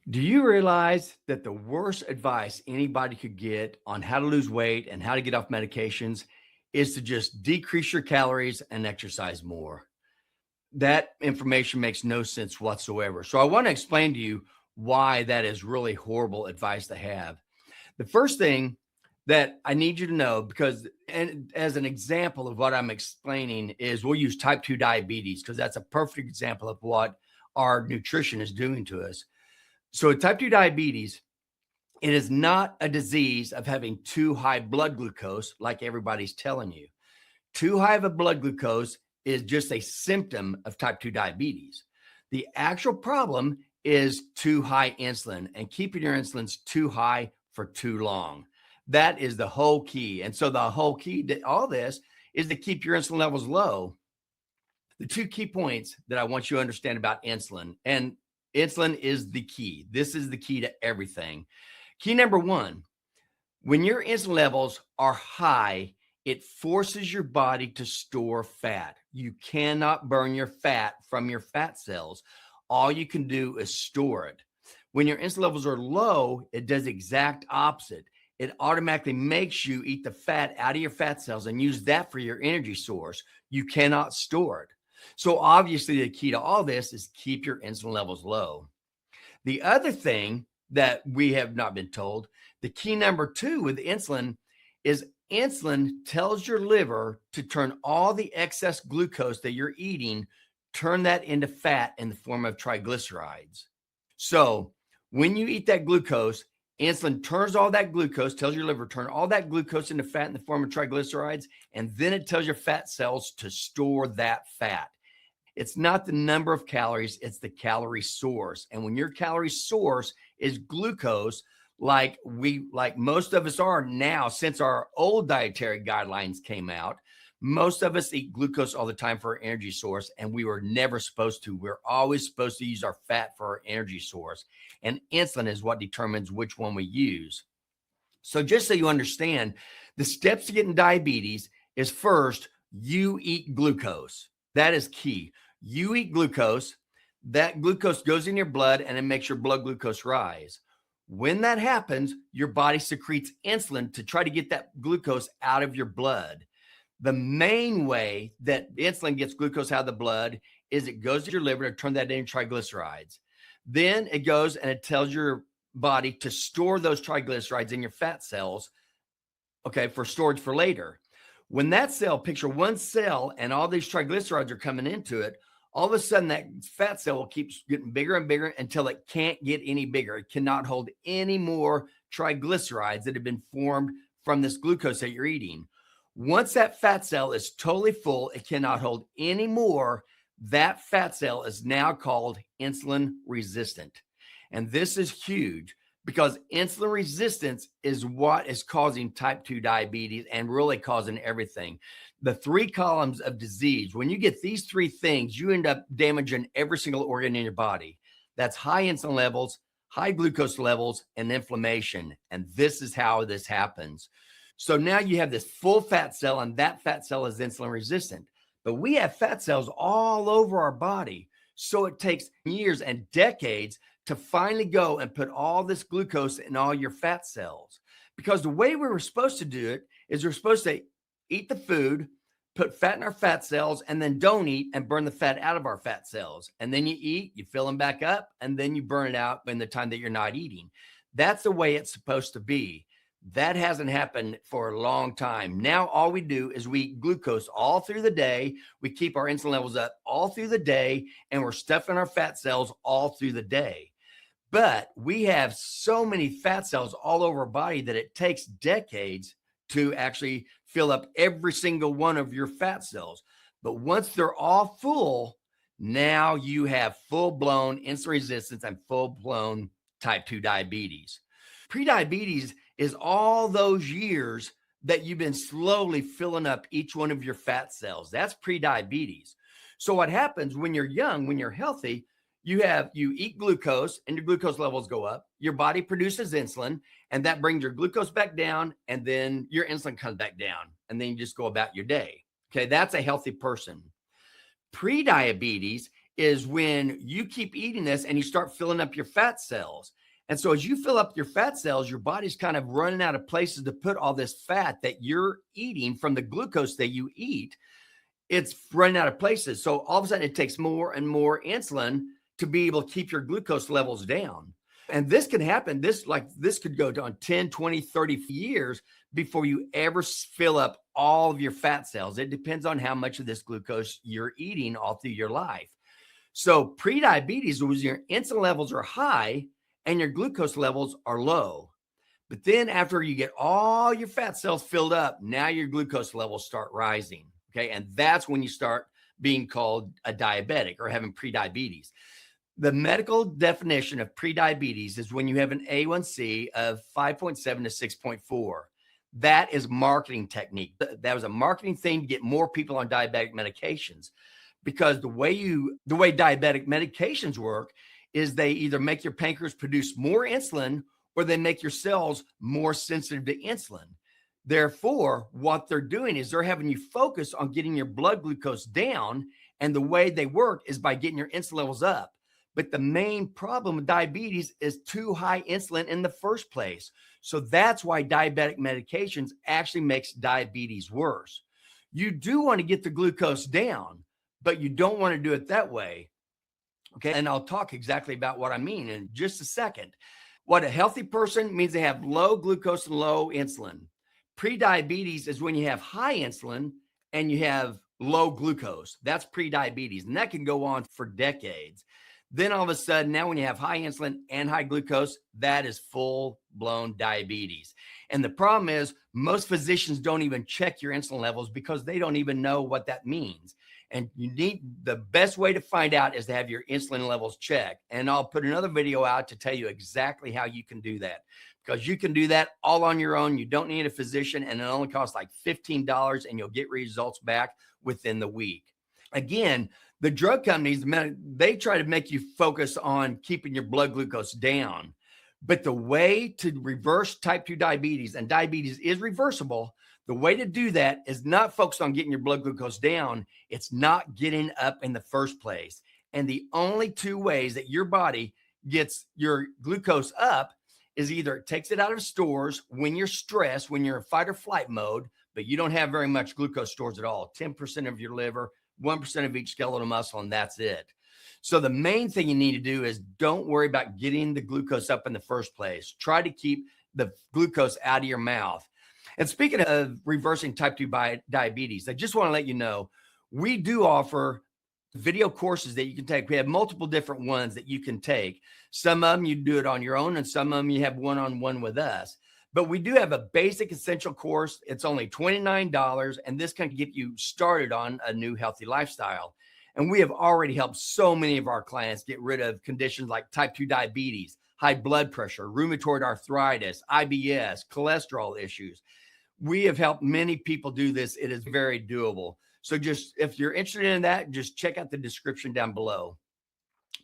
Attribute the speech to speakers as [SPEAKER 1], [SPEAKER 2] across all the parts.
[SPEAKER 1] Do you realize that the worst advice anybody could get on how to lose weight and how to get off medications is to just decrease your calories and exercise more? That information makes no sense whatsoever. So, I want to explain to you why that is really horrible advice to have. The first thing that I need you to know, because, and as an example of what I'm explaining, is we'll use type 2 diabetes because that's a perfect example of what our nutrition is doing to us. So, type 2 diabetes, it is not a disease of having too high blood glucose like everybody's telling you. Too high of a blood glucose is just a symptom of type 2 diabetes. The actual problem is too high insulin and keeping your insulins too high for too long. That is the whole key. And so, the whole key to all this is to keep your insulin levels low. The two key points that I want you to understand about insulin, and insulin is the key. This is the key to everything. Key number one: when your insulin levels are high, it forces your body to store fat. You cannot burn your fat from your fat cells. All you can do is store it. When your insulin levels are low, it does the exact opposite. It automatically makes you eat the fat out of your fat cells and use that for your energy source. You cannot store it. So obviously, the key to all this is keep your insulin levels low. The other thing that we have not been told, the key number two with insulin, is insulin tells your liver to turn all the excess glucose that you're eating, turn that into fat in the form of triglycerides. So when you eat that glucose, insulin turns all that glucose, tells your liver turn all that glucose into fat in the form of triglycerides, and then it tells your fat cells to store that fat. It's not the number of calories, it's the calorie source. And when your calorie source is glucose, like most of us are now, since our old dietary guidelines came out, most of us eat glucose all the time for our energy source, and we were never supposed to. We're always supposed to use our fat for our energy source. And insulin is what determines which one we use. So just so you understand, the steps to getting diabetes is first, you eat glucose. That is key. You eat glucose. That glucose goes in your blood and it makes your blood glucose rise. When that happens, your body secretes insulin to try to get that glucose out of your blood. The main way that insulin gets glucose out of the blood is it goes to your liver to turn that into triglycerides. Then it goes and it tells your body to store those triglycerides in your fat cells, okay, for storage for later. When that cell, picture one cell, and all these triglycerides are coming into it, all of a sudden that fat cell will keep getting bigger and bigger until it can't get any bigger. It cannot hold any more triglycerides that have been formed from this glucose that you're eating. Once that fat cell is totally full, it cannot hold any more. That fat cell is now called insulin resistant. And this is huge because insulin resistance is what is causing type 2 diabetes and really causing everything. The three columns of disease, when you get these three things, you end up damaging every single organ in your body. That's high insulin levels, high glucose levels, and inflammation. And this is how this happens. So now you have this full fat cell, and that fat cell is insulin resistant. But we have fat cells all over our body. So it takes years and decades to finally go and put all this glucose in all your fat cells. Because the way we were supposed to do it is we're supposed to eat the food, put fat in our fat cells, and then don't eat and burn the fat out of our fat cells. And then you eat, you fill them back up, and then you burn it out in the time that you're not eating. That's the way it's supposed to be. That hasn't happened for a long time. Now, all we do is we eat glucose all through the day. We keep our insulin levels up all through the day, and we're stuffing our fat cells all through the day. But we have so many fat cells all over our body that it takes decades to actually fill up every single one of your fat cells. But once they're all full, now you have full-blown insulin resistance and full-blown type 2 diabetes. Prediabetes is all those years that you've been slowly filling up each one of your fat cells. That's prediabetes. So what happens when you're young, when you're healthy, you eat glucose and your glucose levels go up. Your body produces insulin, and that brings your glucose back down, and then your insulin comes back down, and then you just go about your day. Okay, that's a healthy person. Prediabetes is when you keep eating this and you start filling up your fat cells. And so as you fill up your fat cells, your body's kind of running out of places to put all this fat that you're eating from the glucose that you eat. It's running out of places. So all of a sudden it takes more and more insulin to be able to keep your glucose levels down. And this can happen. This could go on 10, 20, 30 years before you ever fill up all of your fat cells. It depends on how much of this glucose you're eating all through your life. So prediabetes was your insulin levels are high and your glucose levels are low. But then after you get all your fat cells filled up, now your glucose levels start rising. Okay. And that's when you start being called a diabetic or having prediabetes. The medical definition of prediabetes is when you have an A1C of 5.7 to 6.4. That is marketing technique. That was a marketing thing to get more people on diabetic medications, because the way diabetic medications work is they either make your pancreas produce more insulin or they make your cells more sensitive to insulin. Therefore, what they're doing is they're having you focus on getting your blood glucose down. And the way they work is by getting your insulin levels up. But the main problem with diabetes is too high insulin in the first place. So that's why diabetic medications actually makes diabetes worse. You do want to get the glucose down, but you don't want to do it that way. Okay. And I'll talk exactly about what I mean in just a second. What a healthy person means they have low glucose and low insulin. Prediabetes is when you have high insulin and you have low glucose. That's prediabetes. And that can go on for decades. Then all of a sudden, now when you have high insulin and high glucose, that is full-blown diabetes. And the problem is most physicians don't even check your insulin levels because they don't even know what that means. And the best way to find out is to have your insulin levels checked. And I'll put another video out to tell you exactly how you can do that, because you can do that all on your own. You don't need a physician, and it only costs like $15 and you'll get results back within the week. Again, the drug companies, they try to make you focus on keeping your blood glucose down. But the way to reverse type 2 diabetes, and diabetes is reversible, the way to do that is not focused on getting your blood glucose down. It's not getting up in the first place. And the only two ways that your body gets your glucose up is either it takes it out of stores when you're stressed, when you're in fight or flight mode, but you don't have very much glucose stores at all, 10% of your liver, 1% of each skeletal muscle, and that's it. So the main thing you need to do is don't worry about getting the glucose up in the first place. Try to keep the glucose out of your mouth. And speaking of reversing type 2 diabetes, I just want to let you know, we do offer video courses that you can take. We have multiple different ones that you can take. Some of them you do it on your own, and some of them you have one-on-one with us. But we do have a basic essential course. It's only $29, and this can get you started on a new healthy lifestyle. And we have already helped so many of our clients get rid of conditions like type 2 diabetes, high blood pressure, rheumatoid arthritis, IBS, cholesterol issues. We have helped many people do this. It is very doable. So just if you're interested in that, just check out the description down below.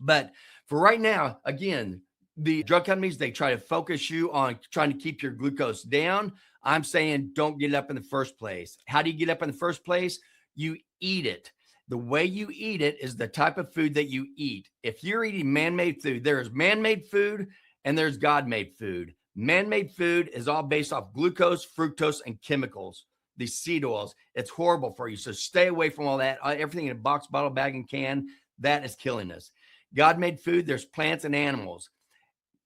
[SPEAKER 1] But for right now, again, the drug companies, they try to focus you on trying to keep your glucose down. I'm saying don't get it up in the first place. How do you get up in the first place? You eat it. The way you eat it is the type of food that you eat. If you're eating man-made food, there is man-made food and there's God-made food. Man-made food is all based off glucose, fructose, and chemicals. These seed oils, it's horrible for you. So stay away from all that. Everything in a box, bottle, bag, and can, that is killing us. God-made food, there's plants and animals.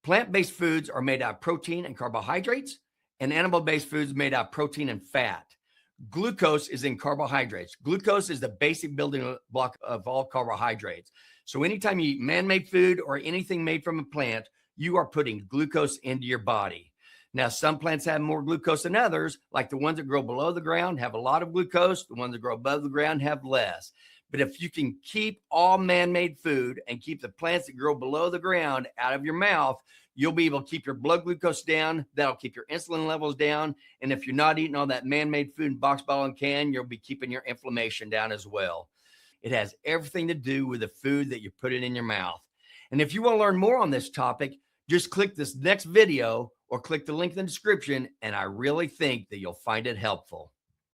[SPEAKER 1] Plant-based foods are made out of protein and carbohydrates, and animal-based foods made out of protein and fat. Glucose is in carbohydrates. Glucose is the basic building block of all carbohydrates. So anytime you eat man-made food or anything made from a plant, you are putting glucose into your body. Now, some plants have more glucose than others, like the ones that grow below the ground have a lot of glucose. The ones that grow above the ground have less. But if you can keep all man-made food and keep the plants that grow below the ground out of your mouth, you'll be able to keep your blood glucose down. That'll keep your insulin levels down. And if you're not eating all that man-made food in box, bottle, and can, you'll be keeping your inflammation down as well. It has everything to do with the food that you put in your mouth. And if you want to learn more on this topic, just click this next video or click the link in the description, and I really think that you'll find it helpful.